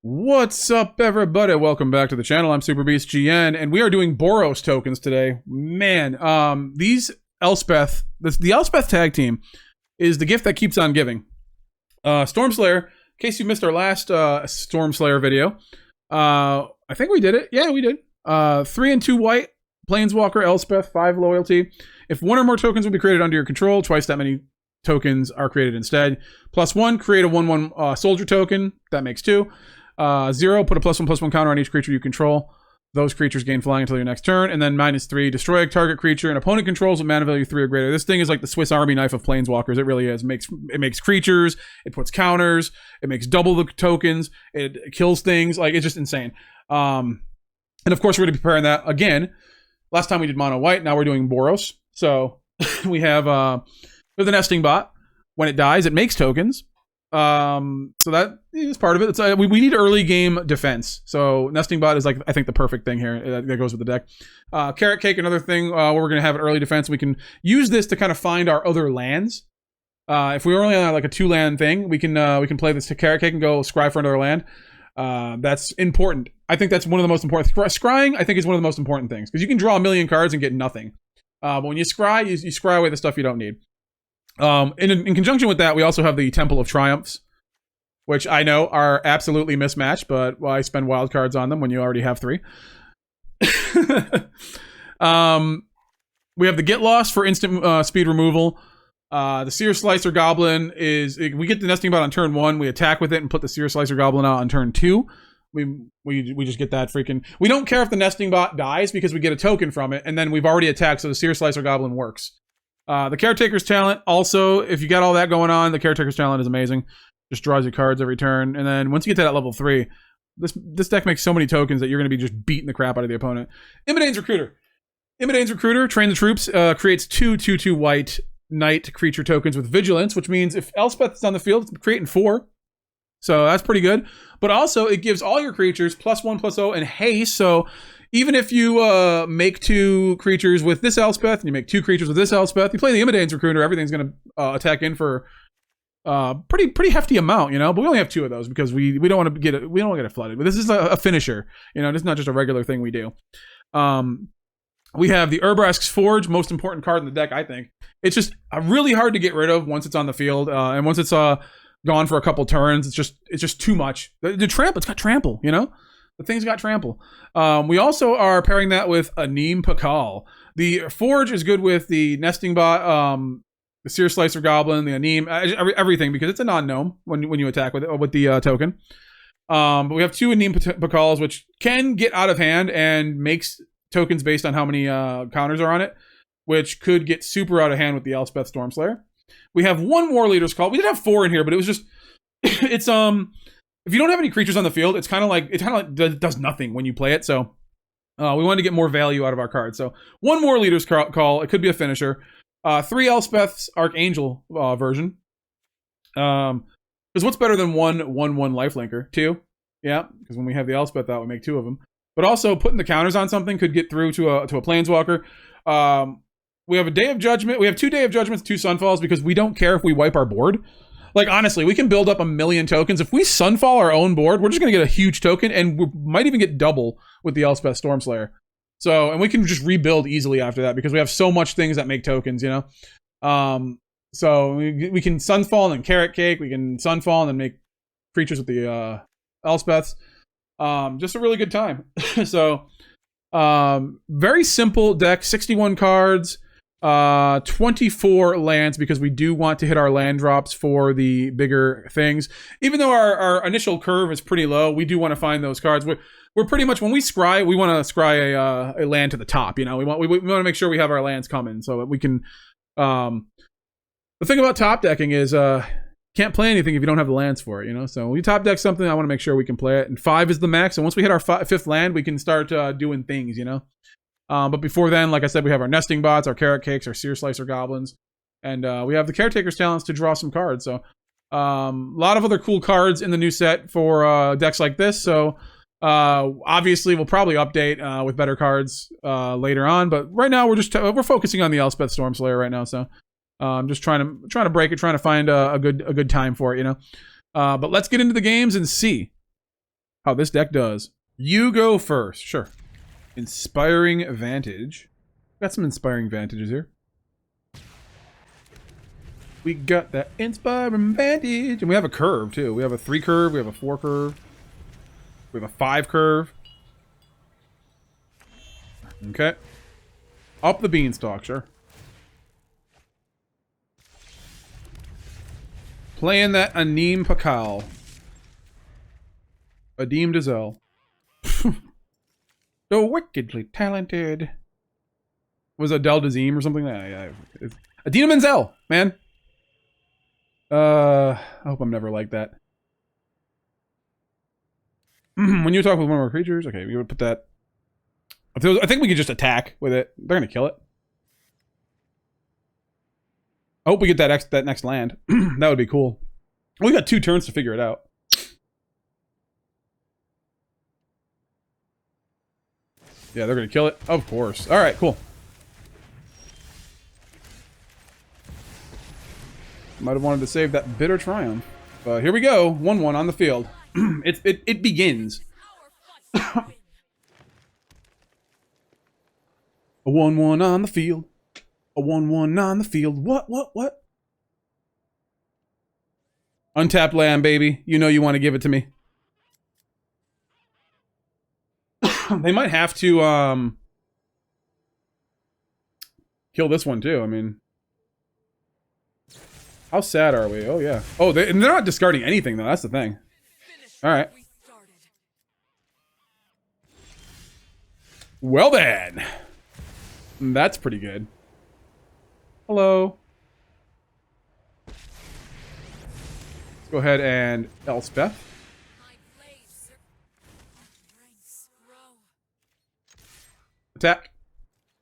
What's up, everybody? Welcome back to the channel. I'm SuperBeastGN, and we are doing Boros tokens today. Man, these Elspeth, the Elspeth tag team is the gift that keeps on giving. Stormslayer, in case you missed our last Stormslayer video, I think we did it. Yeah, we did. 3 and 2 white, Planeswalker, Elspeth, 5 loyalty. If one or more tokens will be created under your control, twice that many tokens are created instead. +1, create a 1/1 soldier token. That makes 2. 0, put a +1/+1 counter on each creature you control. Those creatures gain flying until your next turn. And then -3, destroy a target creature an opponent controls with mana value 3 or greater. This thing is like the Swiss Army knife of Planeswalkers. It really is. It makes creatures. It puts counters. It makes double the tokens. It kills things. Like, it's just insane. And of course, we're going to be preparing that again. Last time we did mono white. Now we're doing Boros. So we have the nesting bot. When it dies, it makes tokens. So that is part of it. It's we need early game defense. So nesting bot is, like, I think the perfect thing here that goes with the deck. Caretaker, another thing where we're going to have an early defense. We can use this to kind of find our other lands. If we only have like a 2-land thing, we can play this to Caretaker and go scry for another land. That's important. I think that's one of the most important. Scrying, I think, is one of the most important things, because you can draw a million cards and get nothing. But when you scry, you scry away the stuff you don't need. In conjunction with that, we also have the Temple of Triumphs, which I know are absolutely mismatched, but why spend wild cards on them when you already have 3? We have the Get Lost for instant speed removal. The Searslicer Goblin is, we get the nesting bot on turn 1, we attack with it and put the Searslicer Goblin out on turn 2. We just get that freaking, we don't care if the nesting bot dies because we get a token from it, and then we've already attacked, so the Searslicer Goblin works. The Caretaker's talent, also, if you got all that going on, the Caretaker's talent is amazing. Just draws you cards every turn. And then once you get to that level 3, this deck makes so many tokens that you're going to be just beating the crap out of the opponent. Imodane's Recruiter. Imodane's Recruiter, train the troops, creates 2/2/2 white knight creature tokens with vigilance, which means if Elspeth is on the field, it's creating 4. So that's pretty good. But also, it gives all your creatures +1/+0 and haste. So even if you make 2 creatures with this Elspeth, and you make 2 creatures with this Elspeth, you play the Imodane's Recruiter, everything's going to attack in for pretty hefty amount, you know. But we only have 2 of those because we don't want to get it. We don't want to get it flooded. But this is a finisher, you know. This is not just a regular thing we do. We have the Urabrask's Forge, most important card in the deck, I think. It's just really hard to get rid of once it's on the field, and once it's gone for a couple turns, it's just too much. The trample, it's got trample, you know. The thing's got trample. We also are pairing that with Anim Pakal. The Forge is good with the nesting bot, the Searslicer Goblin, the Anim, everything, because it's a non-gnome when you attack with it, with the token. But we have 2 Anim Pakals, which can get out of hand and makes tokens based on how many counters are on it, which could get super out of hand with the Elspeth Stormslayer. We have 1 Warleader's Call. We did have 4 in here, but it was just it's if you don't have any creatures on the field, it kind of like does nothing when you play it. So we wanted to get more value out of our cards. So 1 Warleader's Call. It could be a finisher. 3 Elspeth's Archangel version. Because what's better than 1/1 lifelinker? 2. Yeah, because when we have the Elspeth out, we make 2 of them. But also putting the counters on something could get through to a Planeswalker. We have a Day of Judgment. We have 2 Day of Judgments, 2 Sunfalls, because we don't care if we wipe our board. Like, honestly, we can build up a million tokens. If we Sunfall our own board, we're just going to get a huge token, and we might even get double with the Elspeth Stormslayer. So, and we can just rebuild easily after that, because we have so much things that make tokens, you know? So we can Sunfall and then Carrot Cake. We can Sunfall and then make creatures with the Elspeths. Just a really good time. So, very simple deck, 61 cards. 24 lands, because we do want to hit our land drops for the bigger things. Even though our initial curve is pretty low, we do want to find those cards. We're pretty much, when we scry, we want to scry a land to the top. You know, we want to make sure we have our lands coming so that we can. The thing about top decking is can't play anything if you don't have the lands for it. You know, so when we top deck something, I want to make sure we can play it. And 5 is the max. And once we hit our 5th land, we can start doing things. You know. But before then, like I said, we have our nesting bots, our carrot cakes, our Searslicer Goblins, and we have the Caretaker's talents to draw some cards. So a lot of other cool cards in the new set for decks like this. So obviously, we'll probably update with better cards later on. But right now, we're focusing on the Elspeth Stormslayer right now. So I'm just trying to break it, trying to find a good time for it, you know. But let's get into the games and see. how this deck does. You go first. Sure. Inspiring Vantage. Got some Inspiring Vantages here. We got that Inspiring Vantage. And we have a curve, too. We have a 3 curve. We have a 4 curve. We have a 5 curve. Okay. Up the beanstalk, sure. Playing that Anim Pakal. Adim Dazelle. So wickedly talented. Was Adele Dazim or something? Yeah. Adina Menzel, man. I hope I'm never like that. When you talk with one of our creatures, okay, we would put that. I think we could just attack with it. They're gonna kill it. I hope we get that next land. That would be cool. We got 2 turns to figure it out. Yeah, they're gonna kill it. Of course. All right, cool. Might have wanted to save that bitter triumph. But here we go. 1-1 on the field. It begins. A 1-1 on the field. A 1-1 on the field. What? Untapped land, baby. You know you want to give it to me. They might have to kill this one too. I mean, how sad are we? Oh yeah. Oh, they're not discarding anything though. That's the thing. All right. Well then, that's pretty good. Hello. Let's go ahead and Elspeth. Attack.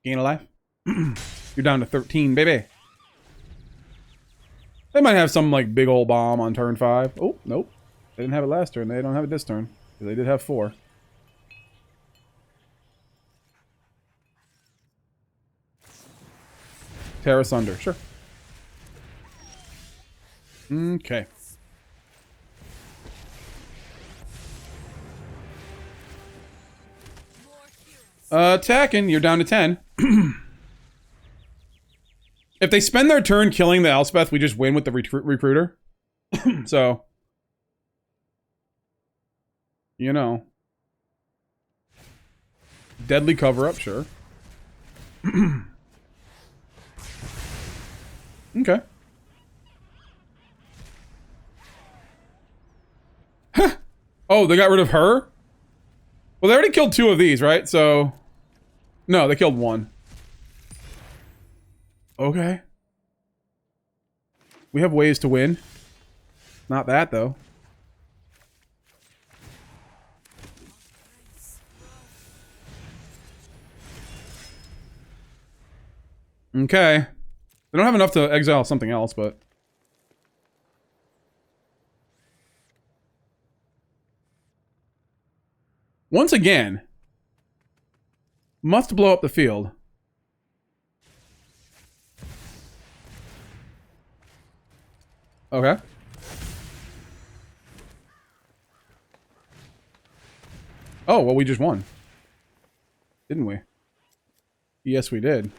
Gain a life. You're down to 13, baby. They might have some like big old bomb on turn 5. Oh, nope. They didn't have it last turn. They don't have it this turn. They did have 4. Tear asunder. Sure. Okay. Attacking, you're down to 10. If they spend their turn killing the Elspeth, we just win with the recruiter. So, you know. Deadly cover-up, sure. Okay. Oh, they got rid of her? Well, they already killed 2 of these, right? So, no, they killed 1. Okay. We have ways to win. Not that, though. Okay. They don't have enough to exile something else, but... Once again, must blow up the field. Okay. Oh, well, we just won. Didn't we? Yes, we did.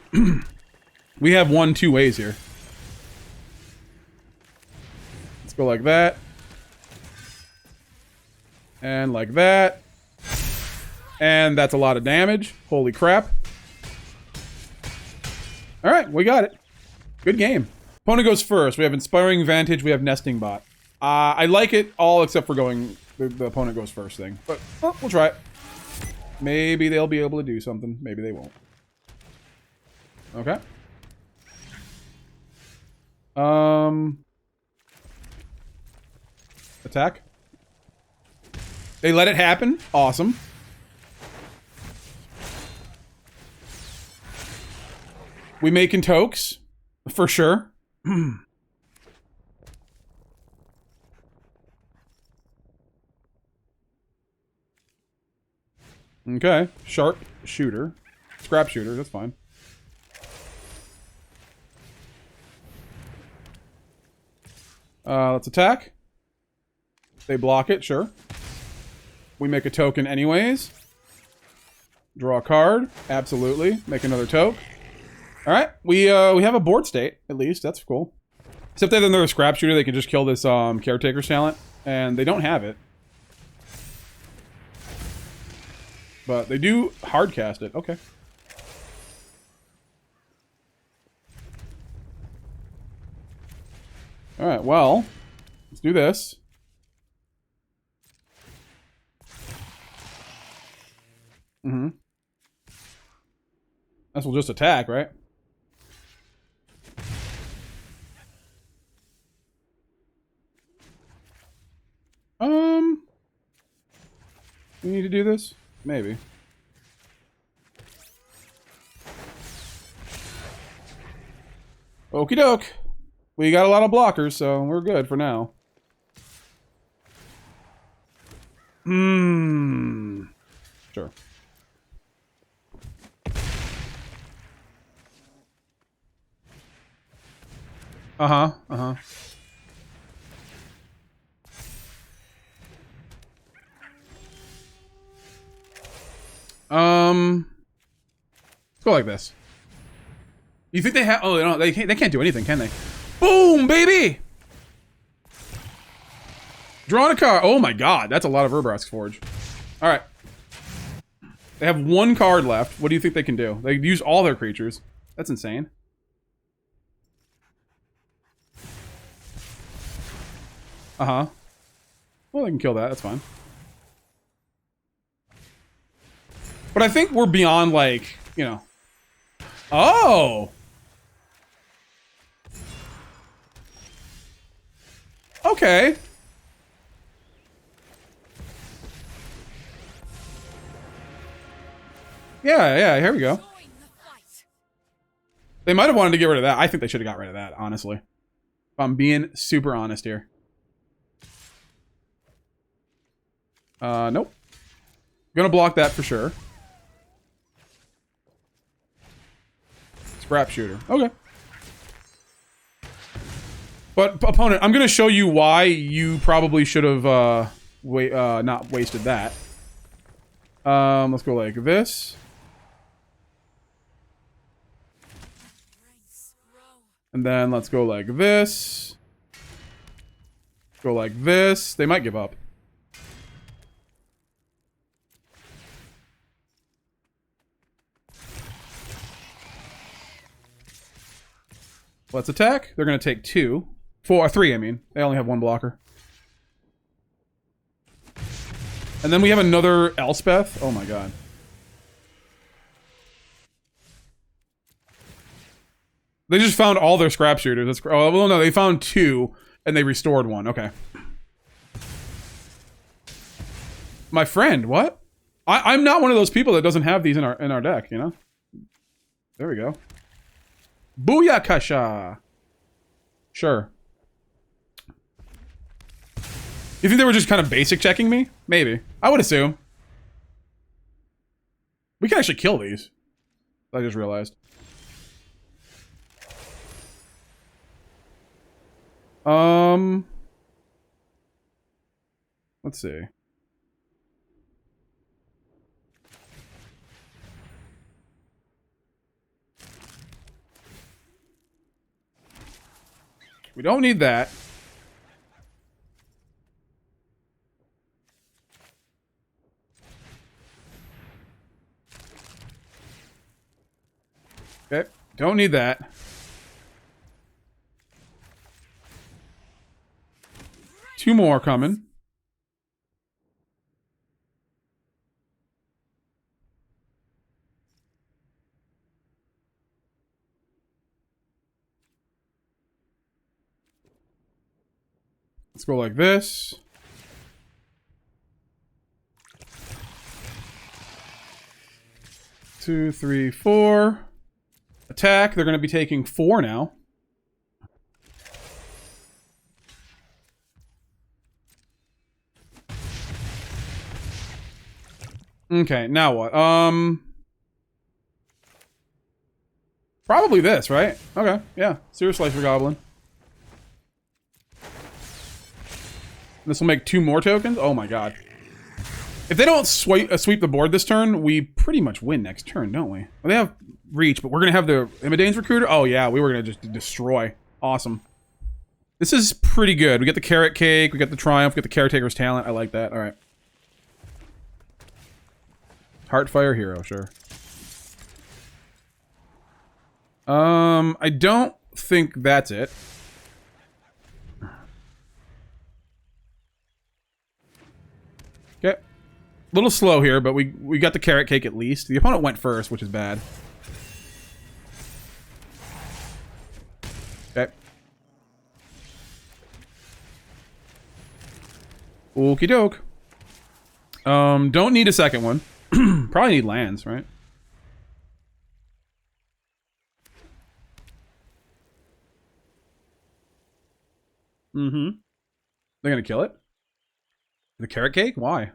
We have won 2 ways here. Let's go like that. And like that. And that's a lot of damage. Holy crap. Alright, we got it. Good game. Opponent goes first. We have Inspiring Vantage. We have Nesting Bot. I like it all except for going... The opponent goes first thing. But, well, we'll try it. Maybe they'll be able to do something. Maybe they won't. Okay. Attack. They let it happen. Awesome. We making tokes. For sure. Okay. Sharp shooter. Scrap shooter, that's fine. Let's attack. They block it, sure. We make a token anyways. Draw a card. Absolutely. Make another token. All right. We have a board state, at least. That's cool. Except that another scrap shooter, they can just kill this Caretaker's talent. And they don't have it. But they do hard cast it. Okay. All right, well, let's do this. This will just attack, right? We need to do this? Maybe. Okie doke. We got a lot of blockers, so we're good for now. Sure. Let's go like this. You think they have? Oh, no, they can't do anything, can they? Boom, baby! Drawing a card. Oh my god, that's a lot of Urabrask Forge. All right. They have one card left. What do you think they can do? They use all their creatures. That's insane. Well, they can kill that. That's fine. But I think we're beyond, like, you know. Oh! Okay. Yeah, here we go. They might have wanted to get rid of that. I think they should have got rid of that, honestly. If I'm being super honest here. Nope. Gonna block that for sure. Scrap shooter. Okay. But, opponent, I'm gonna show you why you probably should have, not wasted that. Let's go like this. And then let's go like this. Go like this. They might give up. Let's attack. They're going to take 2. 3, I mean. They only have 1 blocker. And then we have another Elspeth. Oh my god. They just found all their scrap shooters. That's, oh, well, no, they found 2, and they restored 1. Okay. My friend, what? I'm not one of those people that doesn't have these in our deck, you know? There we go. Booyakasha! Sure. You think they were just kind of basic checking me? Maybe. I would assume. We can actually kill these. I just realized. Let's see. We don't need that. Okay, don't need that. Two more coming. Let's go like this. Two, three, 4. Attack. They're going to be taking 4 now. Okay, now what? Probably this, right? Okay, yeah. Searslicer Goblin. This will make 2 more tokens? Oh my god. If they don't sweep the board this turn, we pretty much win next turn, don't we? Well, they have reach, but we're going to have the Imodane's Recruiter? Oh, yeah, we were going to just destroy. Awesome. This is pretty good. We get the Carrot Cake, we get the Triumph, we get the Caretaker's Talent. I like that. All right. Heartfire Hero, sure. I don't think that's it. Okay. A little slow here, but we got the Carrot Cake at least. The opponent went first, which is bad. Okay. Okie doke. Don't need a second one. Probably need lands, right? Mm-hmm. They're gonna kill it? The Carrot Cake? Why?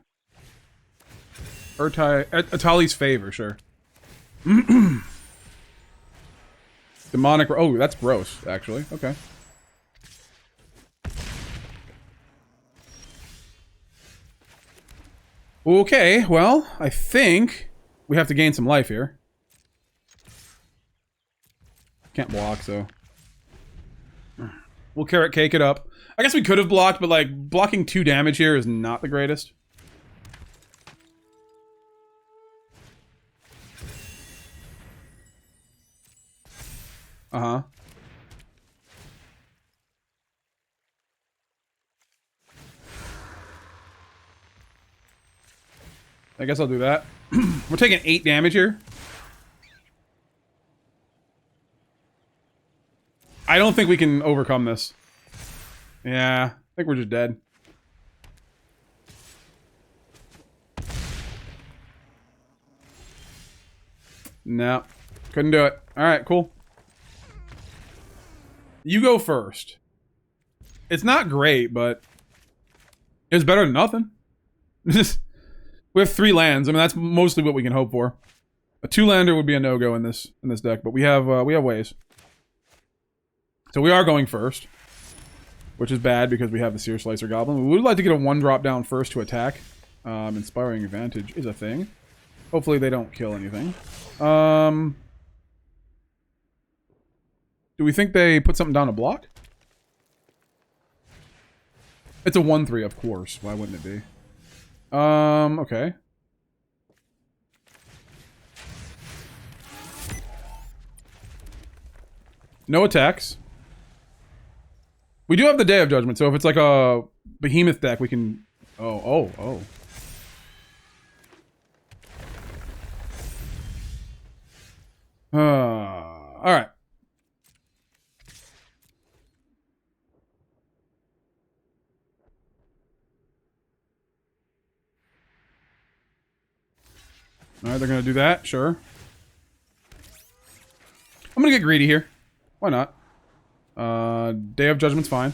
Atali's Favor, sure. Demonic... Oh, that's gross, actually. Okay. Okay, well, I think we have to gain some life here. Can't block, so... We'll Carrot Cake it up. I guess we could have blocked, but, like, blocking 2 damage here is not the greatest. Uh-huh. I guess I'll do that. We're taking 8 damage here. I don't think we can overcome this. Yeah, I think we're just dead. No, couldn't do it. All right, cool. You go first. It's not great, but it's better than nothing. We have 3 lands. I mean, that's mostly what we can hope for. A 2-lander would be a no-go in this deck, but we have ways. So we are going first, which is bad because we have the Searslicer Goblin. We would like to get a 1-drop down first to attack. Inspiring Vantage is a thing. Hopefully they don't kill anything. Do we think they put something down to block? It's a 1/3, of course. Why wouldn't it be? Okay. No attacks. We do have the Day of Judgment, so if it's like a Behemoth deck, we can... Oh. Alright. Alright, they're gonna do that, sure. I'm gonna get greedy here. Why not? Day of Judgment's fine.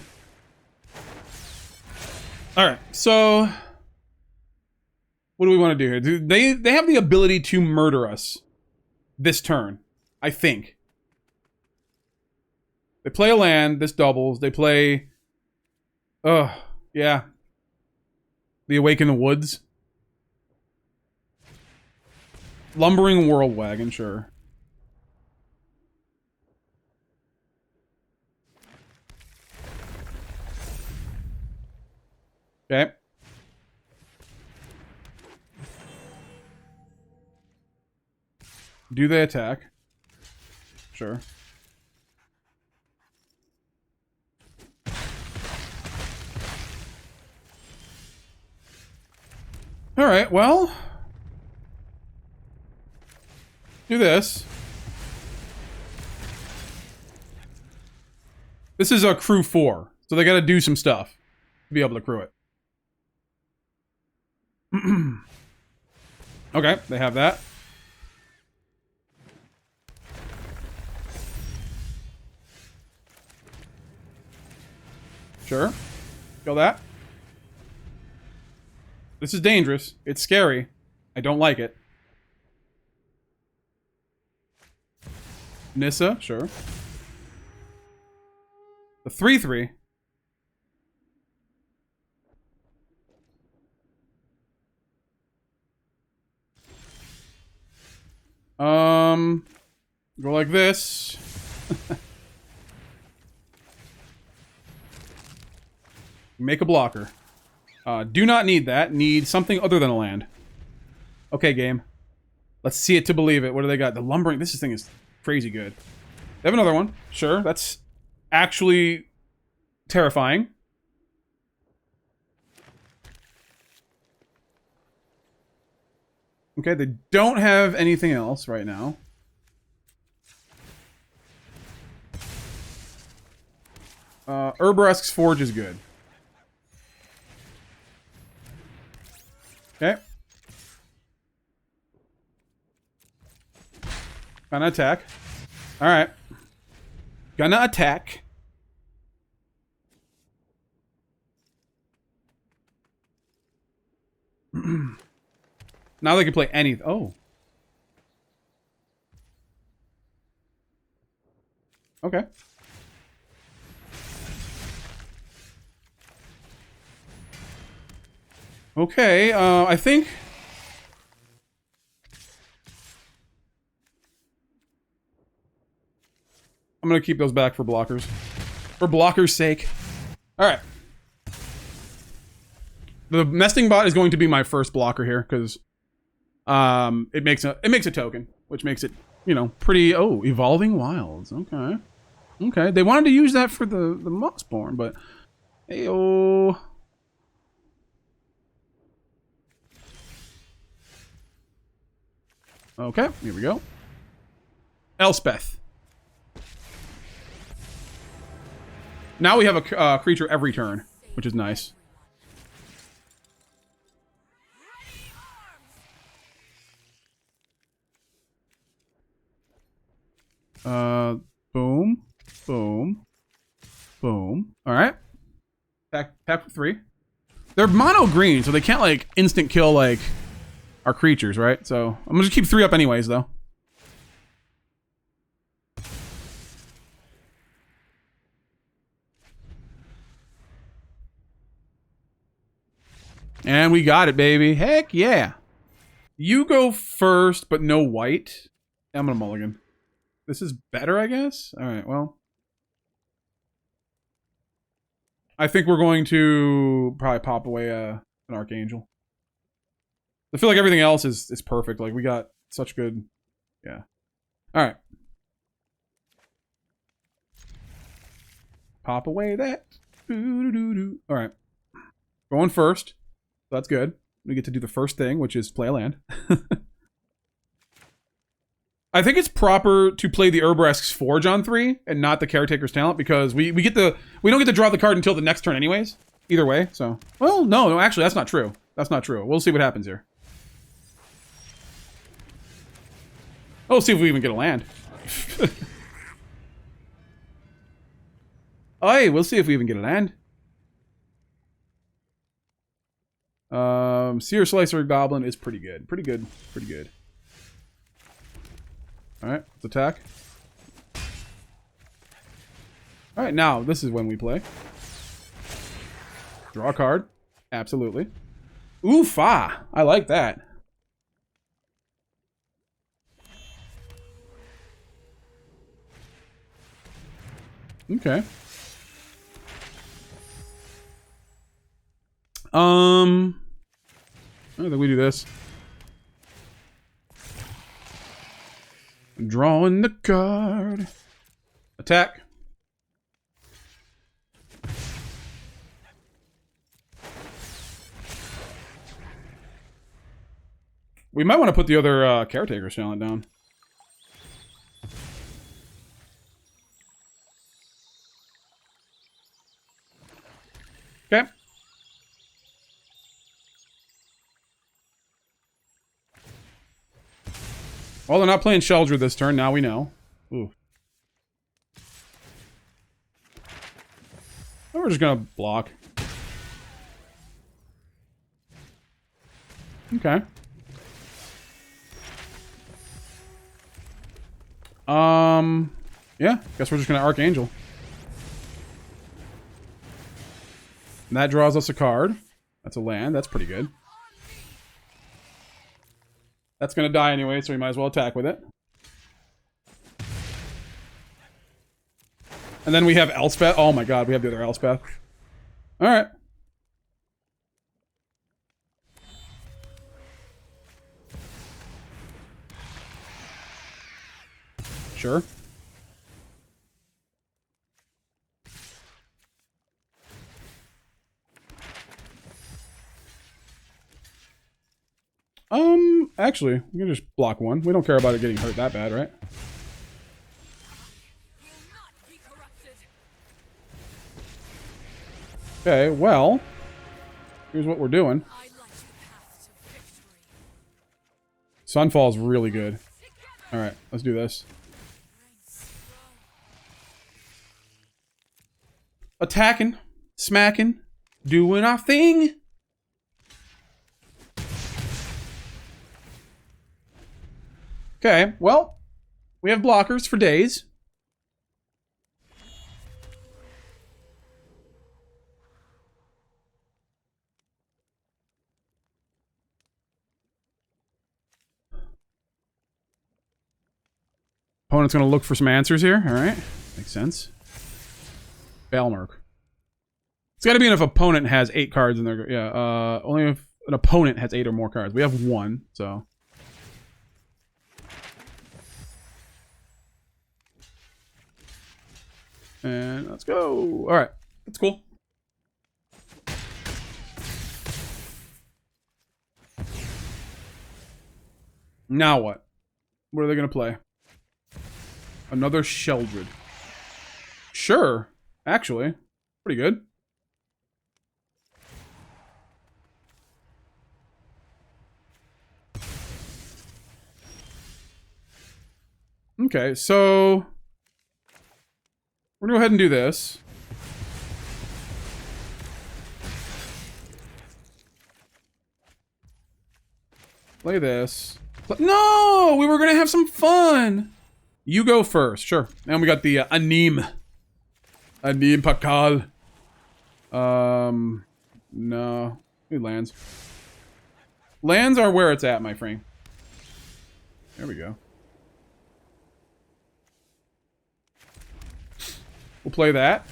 Alright, so... What do we want to do here? They have the ability to murder us this turn, I think. They play a land, this doubles. They play... yeah. The Awaken the Woods. Lumbering World Wagon, sure. Okay. Do they attack? Sure. Alright, well... Do this. This is a crew 4, so they gotta do some stuff to be able to crew it. Okay, they have that. Sure. Kill that. This is dangerous. It's scary. I don't like it. Nissa, sure. The 3/3. Go like this. Make a blocker. Do not need that. Need something other than a land. Okay, game. Let's see it to believe it. What do they got? The lumbering. This thing is crazy good. They have another one. Sure, that's actually terrifying. Okay, they don't have anything else right now. Urabrask's Forge is good. Okay. Gonna attack. Alright. Gonna attack. Now they can play anything. Oh. Okay. Okay, I think... I'm gonna keep those back for blockers. For blockers' sake. Alright. The nesting bot is going to be my first blocker here, because it makes a token, which makes it, you know, pretty... Oh, Evolving Wilds. Okay. Okay, they wanted to use that for the Mossborn, but... Hey-oh... Okay, here we go. Elspeth. Now we have a creature every turn, which is nice. Boom, boom, boom. All right. Tap for 3. They're mono green, so they can't like instant kill like our creatures, right? So I'm gonna just keep 3 up anyways, though. And we got it, baby. Heck yeah. You go first, but no white. I'm gonna mulligan. This is better, I guess? Alright, well. I think we're going to probably pop away an Archangel. I feel like everything else is perfect. Like, we got such good... Yeah. Alright. Pop away that. Alright. Going first. So that's good. We get to do the first thing, which is play a land. I think it's proper to play the Urabrask's Forge on 3 and not the Caretaker's Talent, because we don't get to draw the card until the next turn anyways. Either way, so... Well, no, actually, that's not true. That's not true. We'll see what happens here. Oh, see if we even get a land. Oh, hey, we'll see if we even get a land. Searslicer Goblin is pretty good. Pretty good. Pretty good. Alright, let's attack. Alright, now, this is when we play. Draw a card. Absolutely. Oof-ah! I like that. Okay. I think we do this. Drawing the card. Attack. We might want to put the other Caretaker's Talent down. Okay. Well, they're not playing Sheldra this turn, now we know. Ooh. We're just gonna block. Okay. Yeah, guess we're just gonna Archangel. And that draws us a card. That's a land, that's pretty good. That's gonna die anyway, so we might as well attack with it. And then we have Elspeth. Oh my god, we have the other Elspeth. Alright. Sure. Actually, we can just block one. We don't care about it getting hurt that bad, right? Okay, well, here's what we're doing. Sunfall is really good. Alright, let's do this. Attacking, smacking, doing our thing. Okay, well, we have blockers for days. Opponent's going to look for some answers here. All right, makes sense. Balmerk. It's got to be if opponent has 8 cards in their... Yeah, only if an opponent has 8 or more cards. We have 1, so... And let's go. All right, that's cool. Now what? What are they gonna play? Another Sheldred. Sure, actually, pretty good. Okay, so we're gonna go ahead and do this. Play this. No! We were gonna have some fun! You go first, sure. And we got the Anim. Anim Pakal. No. We lands. Lands are where it's at, my friend. There we go. We'll play that.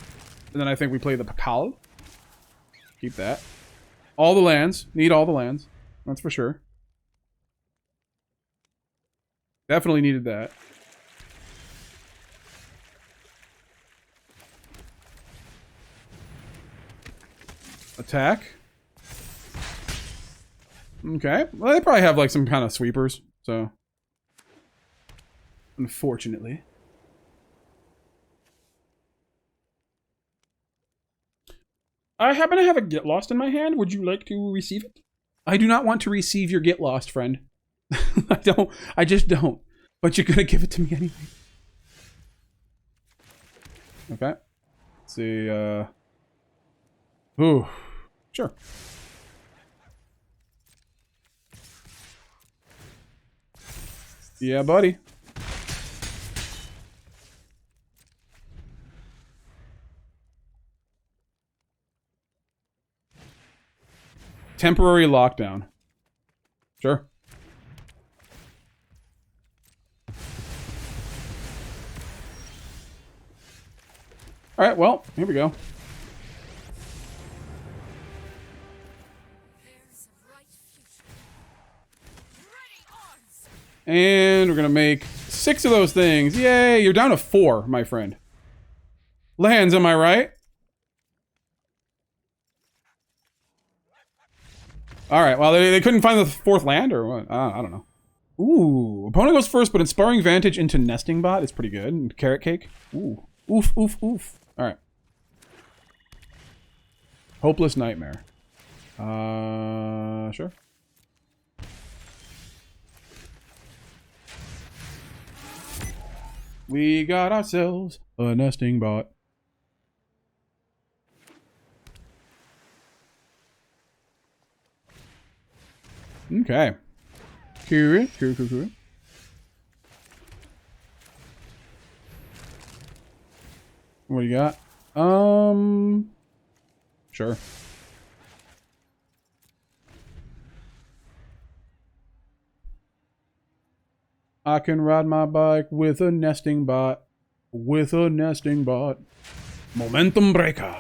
And then I think we play the Pakal. Keep that. All the lands. Need all the lands. That's for sure. Definitely needed that. Attack. Okay. Well, they probably have like some kind of sweepers, so. Unfortunately. I happen to have a Get Lost in my hand. Would you like to receive it? I do not want to receive your Get Lost, friend. I don't. I just don't. But you're gonna give it to me anyway. Okay. Let's see. Ooh. Sure. Yeah, buddy. Temporary lockdown. Sure. All right, well, here we go. And we're gonna make 6 of those things. Yay, you're down to 4, my friend. Lands, am I right? All right, well, they couldn't find the 4th land, or what? I don't know. Ooh, opponent goes first, but Inspiring Vantage into Nesting Bot is pretty good. And Carrot Cake. Ooh, oof, oof, oof. All right. Hopeless Nightmare. Sure. We got ourselves a Nesting Bot. Okay. Cool. What do you got? Sure. I can ride my bike with a Nesting Bot. with a nesting bot. Momentum breaker.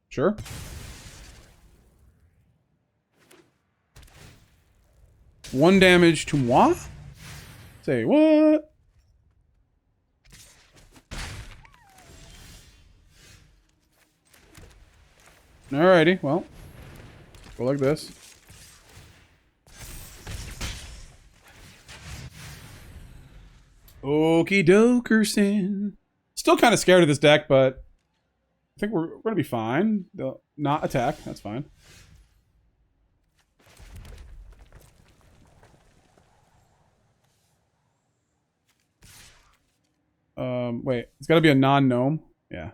Sure. One damage to moi? Say what? Alrighty, well. Go like this. Okie dokerson. Still kind of scared of this deck, but I think we're going to be fine. They'll not attack. That's fine. Wait. It's got to be a non-gnome. Yeah.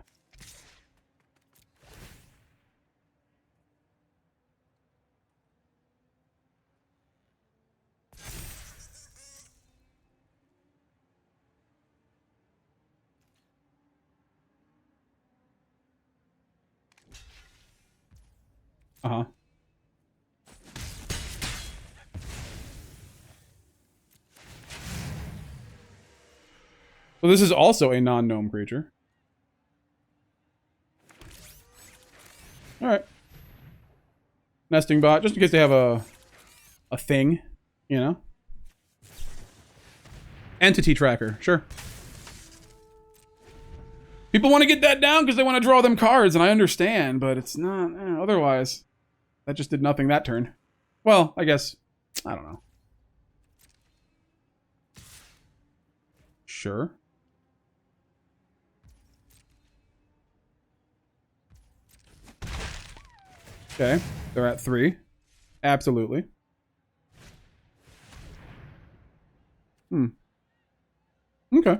Uh-huh. So this is also a non-gnome creature. Alright. Nesting bot, just in case they have a thing, you know? Entity tracker, sure. People want to get that down because they want to draw them cards, and I understand, but it's not... otherwise, that just did nothing that turn. Well, I guess... I don't know. Sure. Okay, they're at 3. Absolutely. Okay.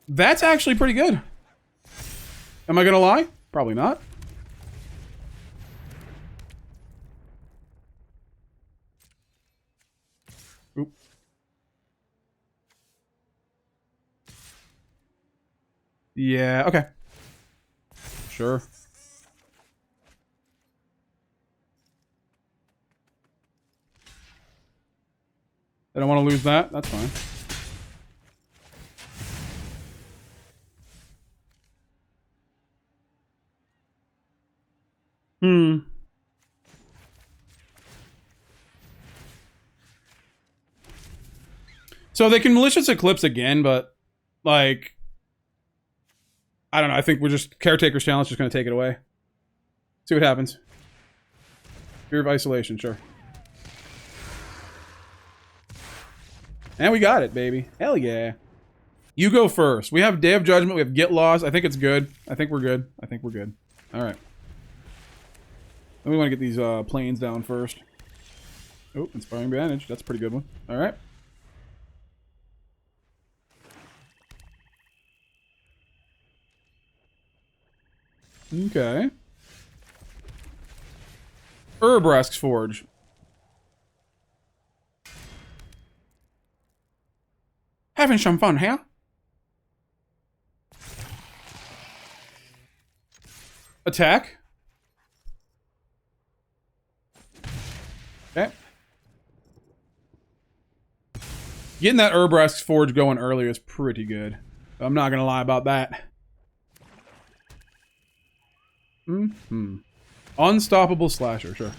That's actually pretty good. Am I gonna lie? Probably not. Oop. Yeah, okay. Sure. I don't want to lose that. That's fine. So they can Malicious Eclipse again, but, like... I don't know, I think we're just... Caretaker's Challenge just gonna take it away. See what happens. Fear of Isolation, sure. And we got it, baby. Hell yeah. You go first. We have Day of Judgment, we have Get Lost. I think it's good. I think we're good. I think we're good. Alright. Then we want to get these planes down first. Oh, Inspiring Vantage. That's a pretty good one. Alright. Okay. Urabrask's Forge. Having some fun, huh? Attack. Okay. Getting that Urabrask's Forge going earlier is pretty good. I'm not gonna lie about that. Unstoppable Slasher, sure.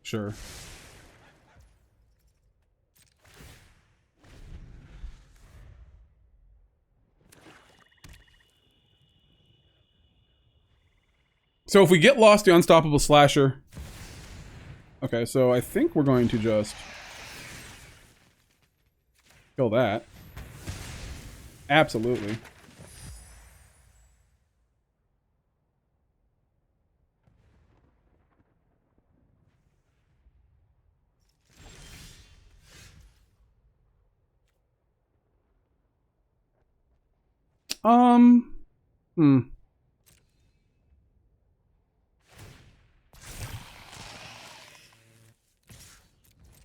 Sure. So if we get lost the Unstoppable Slasher... Okay, so I think we're going to just... kill that. Absolutely.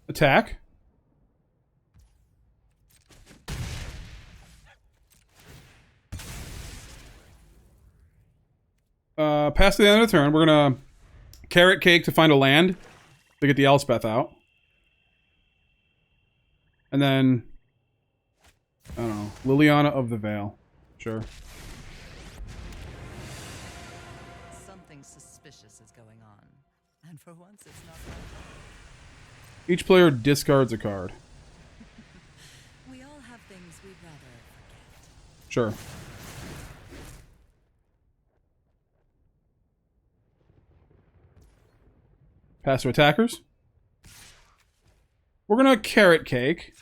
Attack. Past the end of the turn, we're gonna carrot cake to find a land to get the Elspeth out. And then, I don't know, Liliana of the Vale. Sure. Something suspicious is going on. And for once, it's not my fault. Each player discards a card. We all have things we'd rather forget. Sure. Pass to attackers. We're gonna carrot cake.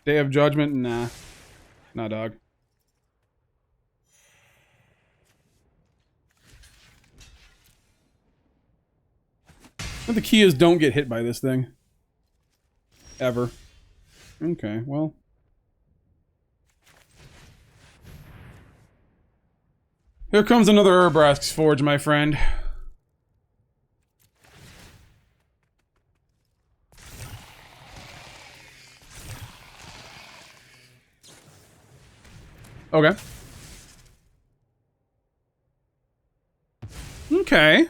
Day of Judgment? Nah. Nah, dog. But the key is don't get hit by this thing. Ever. Okay, well. Here comes another Urabrask's Forge, my friend. Okay. Okay.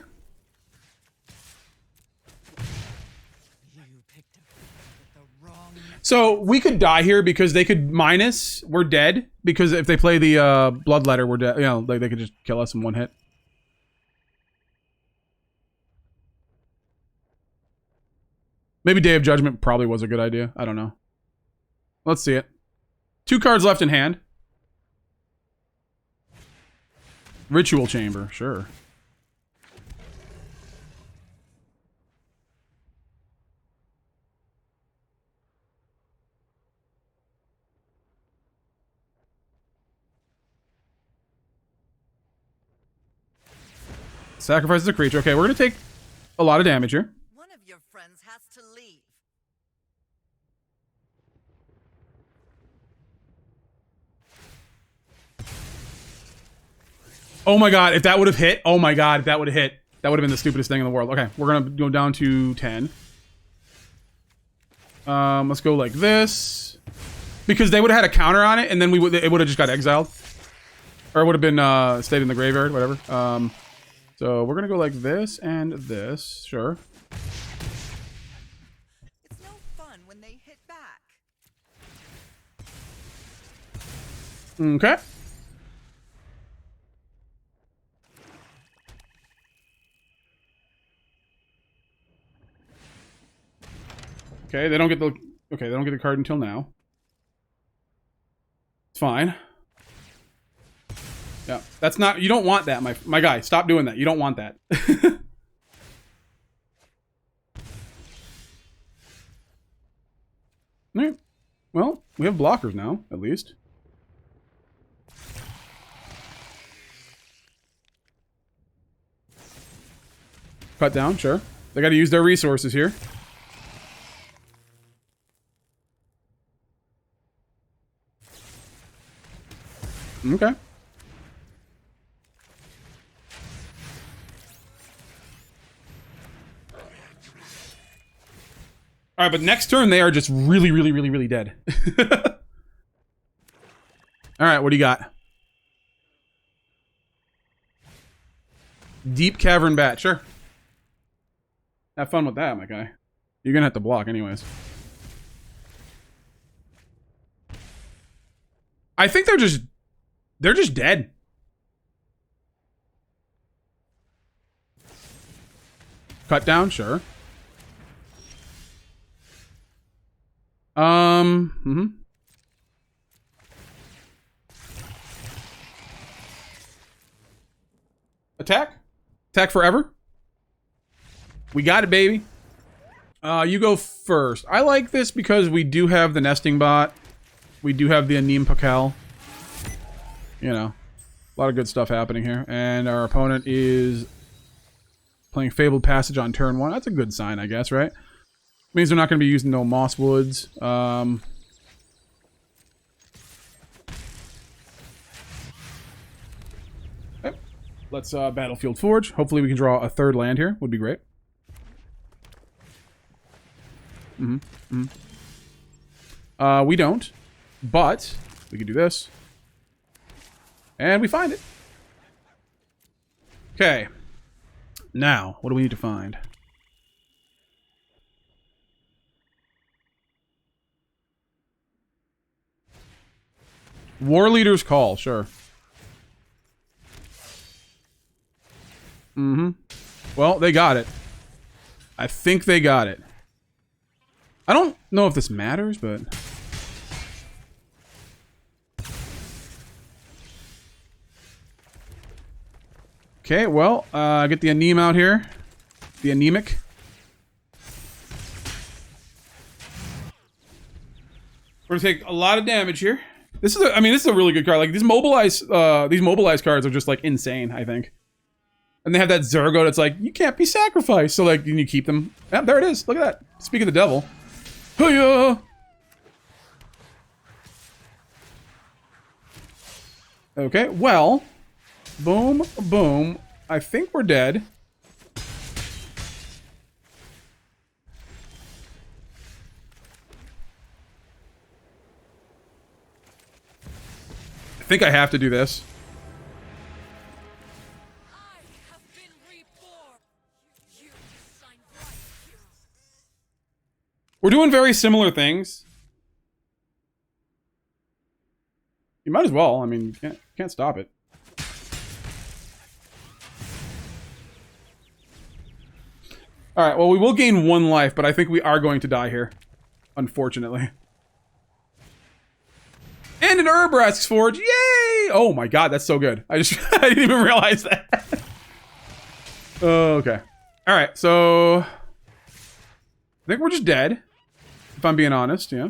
So we could die here because they could minus. We're dead because if they play the Bloodletter, we're dead. You know, like they could just kill us in one hit. Maybe Day of Judgment probably was a good idea. I don't know. Let's see it. 2 cards left in hand. Ritual Chamber, sure. Sacrifices a creature. Okay, we're gonna take a lot of damage here. One of your friends has to leave. Oh my god, if that would have hit. Oh my god, if that would have hit. That would have been the stupidest thing in the world. Okay, we're gonna go down to 10. Let's go like this. Because they would have had a counter on it, and then it would have just got exiled. Or it would have been stayed in the graveyard, whatever. So we're gonna go like this and this, sure. It's no fun when they hit back. Okay. Okay, they don't get the card until now. It's fine. Yeah, that's not, you don't want that, my guy. Stop doing that. You don't want that. Alright. Well, we have blockers now, at least. Cut down, sure. They gotta use their resources here. Okay. Alright, but next turn they are just really, really, really, really dead. Alright, what do you got? Deep Cavern Bat, sure. Have fun with that, my guy. You're gonna have to block anyways. I think they're just dead. Cut down, sure. Attack? Attack forever? We got it, baby. You go first. I like this because we do have the nesting bot. We do have the Anim Pakal. You know, a lot of good stuff happening here. And our opponent is playing Fabled Passage on turn 1. That's a good sign, I guess, right? Means they're not going to be using no moss woods. Okay. Let's Battlefield Forge. Hopefully we can draw a third land here. Would be great. We don't. But we can do this. And we find it. Okay. Now, what do we need to find? Warleader's Call, sure. Well, they got it. I think they got it. I don't know if this matters, but... Okay, well, get the Anim out here. The Anemic. We're gonna take a lot of damage here. This is this is a really good card. Like these mobilize cards are just like insane, I think. And they have that Zergo that's like, you can't be sacrificed. So like, you keep them. Yeah, there it is. Look at that. Speak of the devil. Hoo-yah! Okay, well. Boom, boom. I think we're dead. I think I have to do this. We're doing very similar things. You might as well. I mean, you can't stop it. Alright, well, we will gain 1 life, but I think we are going to die here. Unfortunately. And an Urabrask's Forge! Yay! Oh my god, that's so good. I didn't even realize that. Okay. Alright, so... I think we're just dead. If I'm being honest, yeah.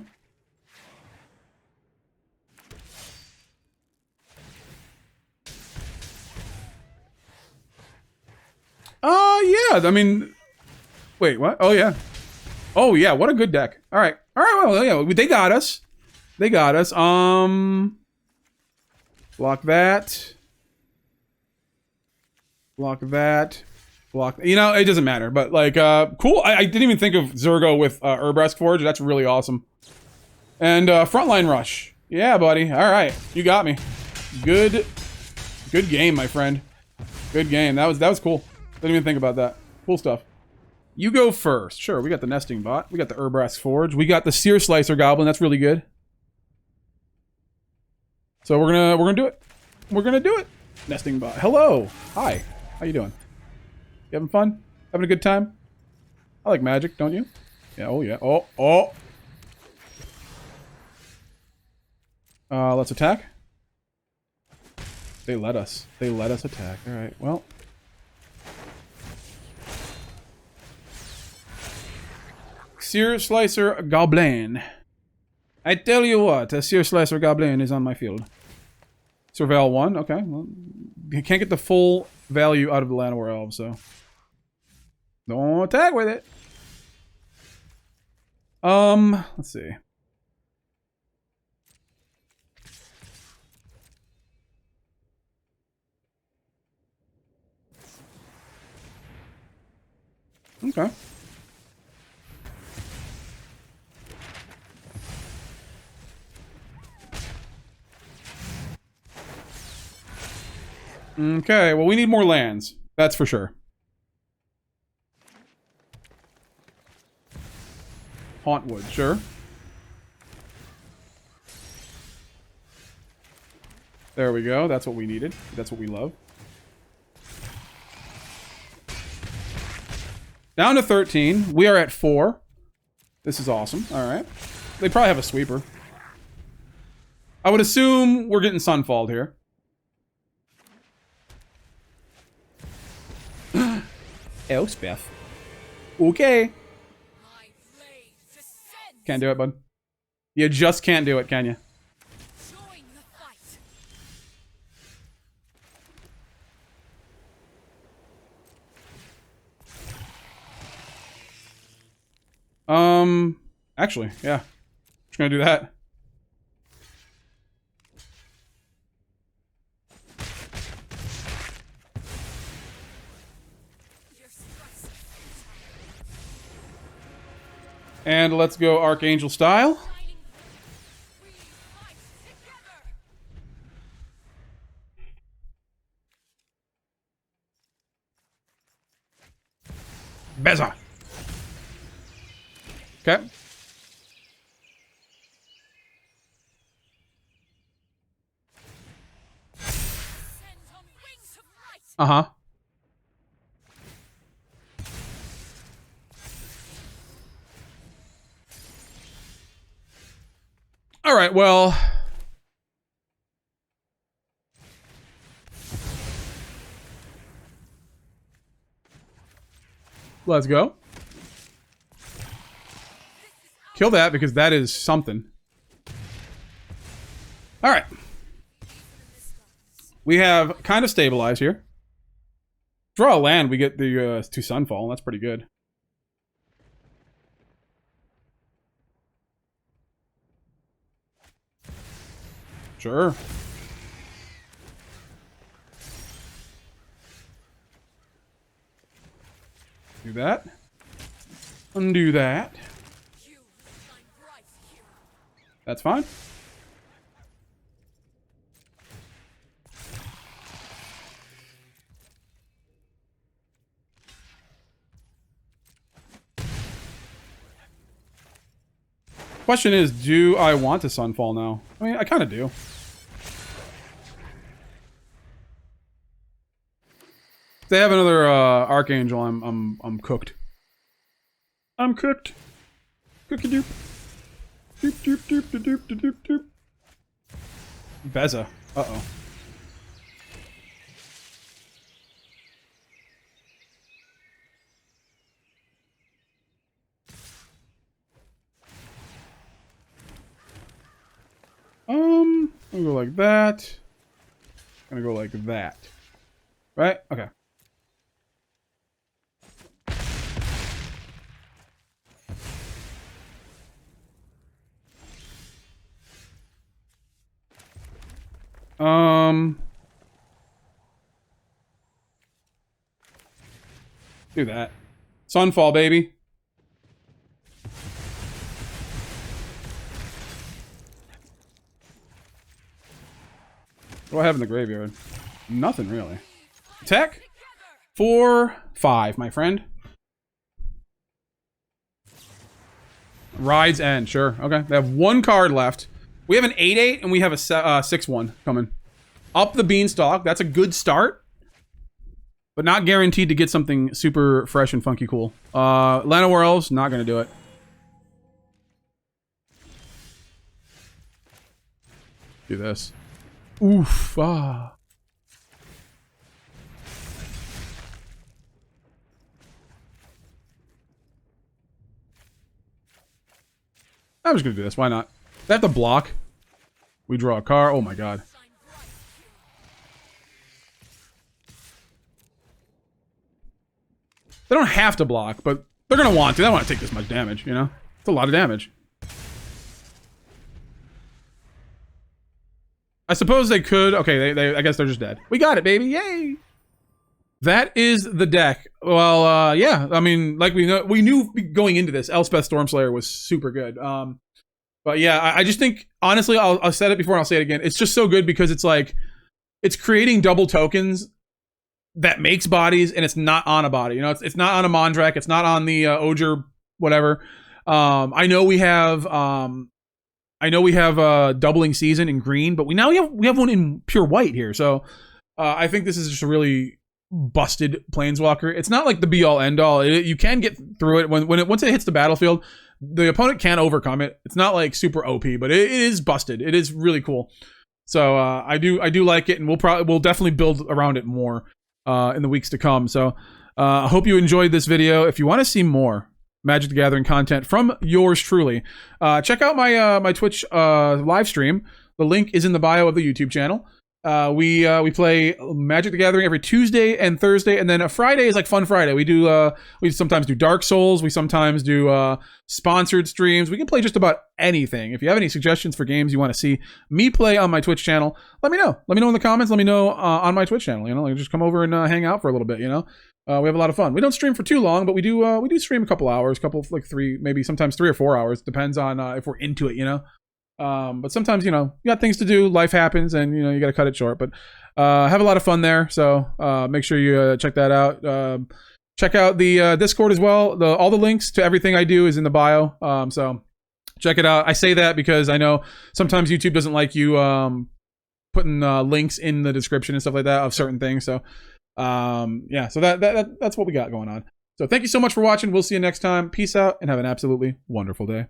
Yeah, I mean... Wait, what? Oh, yeah. Oh, yeah, what a good deck. Alright. Alright, well, yeah, they got us. They got us. Block that. Block that. Block... You know, it doesn't matter, but, like, cool. I didn't even think of Zergo with Urabrask Forge. That's really awesome. And, Frontline Rush. Yeah, buddy. Alright, you got me. Good game, my friend. Good game. That was cool. Didn't even think about that. Cool stuff. You go first. Sure, we got the Nesting Bot. We got the Urabrask Forge. We got the Searslicer Goblin. That's really good. So we're gonna do it. We're gonna do it. Nesting Bot. Hello. Hi. How you doing? You having fun? Having a good time? I like magic, don't you? Yeah, oh yeah. Oh. Let's attack. They let us. They let us attack. Alright, well. Searslicer Goblin. I tell you what, a Searslicer Goblin is on my field. Surveil 1, okay. Well, you can't get the full value out of the Llanowar Elves, so... Don't attack with it! Let's see. Okay. Okay, well, we need more lands. That's for sure. Hauntwood, sure. There we go. That's what we needed. That's what we love. Down to 13. We are at 4. This is awesome. Alright. They probably have a sweeper. I would assume we're getting Sunfalled here. Elspeth. Okay. Can't do it, bud. You just can't do it, can you? Actually, yeah. Just gonna do that. And let's go Archangel style. Beza. Okay. Uh-huh. All right, well. Let's go. Kill that because that is something. All right. We have kind of stabilized here. Draw a land, we get the 2 Sunfall. That's pretty good. Sure. Do that. Undo that. That's fine. Question is, do I want to Sunfall now? I mean, I kind of do. If they have another Archangel, I'm cooked. I'm cooked. Cookie doop. Doop doop doop doop doop doop doop. Beza. Uh-oh. I'm gonna go like that. I'm gonna go like that. Right? Okay. Do that. Sunfall, baby. What do I have in the graveyard? Nothing, really. Attack? 4, 5, my friend. Ride's End, sure. Okay, they have 1 card left. We have an 8/8, and we have a 6/1 coming. Up the beanstalk. That's a good start. But not guaranteed to get something super fresh and funky cool. Land of War Elves, not going to do it. Do this. Oof. Ah. I'm just going to do this. Why not? They have to block. We draw a card. Oh my god. They don't have to block, but they're going to want to. They don't want to take this much damage, you know? It's a lot of damage. I suppose they could. Okay, I guess they're just dead. We got it, baby. Yay! That is the deck. Well, yeah. I mean, like we knew going into this, Elspeth Stormslayer was super good. But yeah, I just think, honestly, I'll said it before and I'll say it again. It's just so good because it's like, it's creating double tokens that makes bodies, and it's not on a body. You know, it's not on a Mondrak. It's not on the Oger, whatever. I know we have doubling season in green, but we have one in pure white here. So I think this is just a really busted planeswalker. It's not like the be all end all. You can get through it once it hits the battlefield. The opponent can't overcome it. It's not like super OP, but it is busted. It is really cool. So I do like it, and we'll definitely build around it more in the weeks to come. So I hope you enjoyed this video. If you want to see more Magic the Gathering content from yours truly, check out my my Twitch live stream. The link is in the bio of the YouTube channel. We play Magic the Gathering every Tuesday and Thursday, and then a Friday is like Fun Friday. We sometimes do Dark Souls. We sometimes do sponsored streams. We can play just about anything. If you have any suggestions for games you want to see me play on my Twitch channel, let me know. Let me know in the comments. Let me know on my Twitch channel. You know, like just come over and hang out for a little bit. You know, we have a lot of fun. We don't stream for too long, but we do stream a couple hours, like 3, maybe sometimes 3 or 4 hours. Depends on if we're into it. You know. But sometimes, you know, you got things to do, life happens, and, you know, you got to cut it short. But have a lot of fun there. So make sure you check that out. Check out the Discord as well. All the links to everything I do is in the bio. So check it out. I say that because I know sometimes YouTube doesn't like you putting links in the description and stuff like that of certain things. So yeah, so that's what we got going on. So thank you so much for watching. We'll see you next time. Peace out and have an absolutely wonderful day.